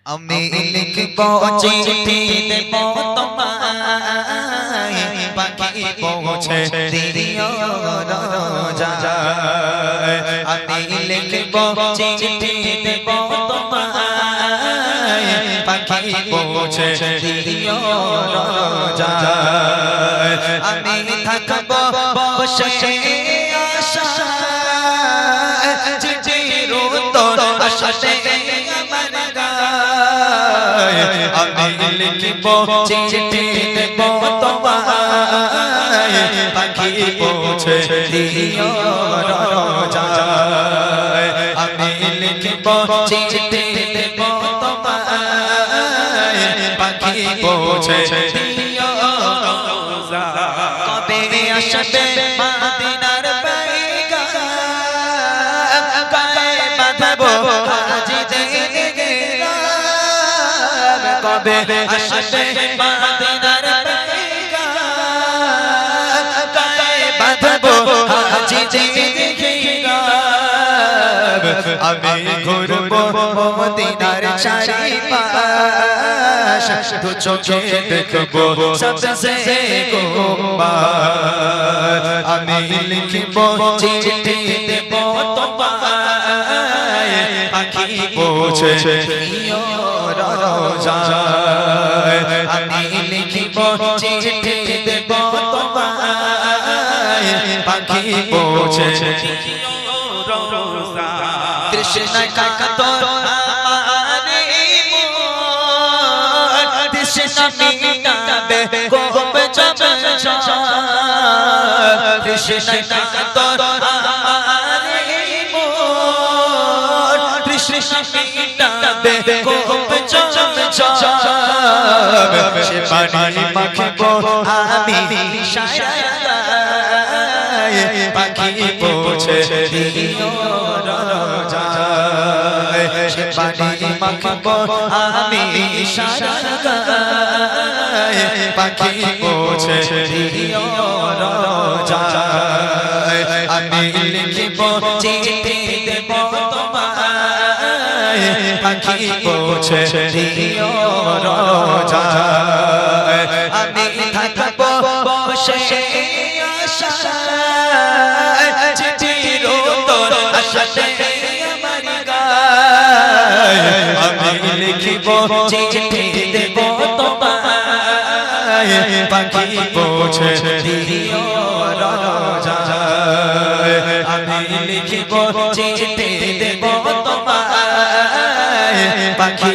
আমি লিখব চিঠি দেব তোমায় পাখি পৌঁছে দিও রোজায় আমি লিখব চিঠি দেব তোমায় পাখি পৌঁছে দিও রোজায় আমি থাকব বসে আশায় চিঠির উত্তর আশাতে আমি লিখব চিঠি দেব তোমায় পাখি পৌঁছে দিও রোজায় আমি লিখব চিঠি দেব তোমায় পাখি পৌঁছে দিও রোজায় কবে আসবে মদিনার পয়গাম গায়ে বাঁধবো আজি কবে আসবে মদিনার পয়গাম গায়ে বাঁধবো আজি আমি ঘুরবো মদিনার চারিপাশ দু চোখে দেখবো সবসে গোবার আমি লিখব চিঠি দেব তোমায় পাখি পৌঁছে দিও রোজায় আমি লিখব চিঠি দেব তোমায় পাখি পৌঁছে দিও রোজায় কৃষ্ণ কাকাতোর আমারে মন কৃষ্ণ মিটাবে গোপ জপ কৃষ্ণ কাকাতোর আমারে মন কৃষ্ণ মিটাবে গোপ জপ সে পানি মাখব আমি সারায় পাখি পৌঁছে দিও রোজায় সে পানি মাখব আমি সারায় পাখি পৌঁছে দিও রোজায় আমি লিখব চিঠি দেব তোমায় পাখি পৌঁছে দিও রোজায় আমি থাকব বসে আশায় চিঠির উত্তর আশাতে আমার গায় আমি লিখব চিঠি দেব তোমায় পাখি পৌঁছে দিও রোজায় আমি লিখব চিঠি দেব তোমায় পাখি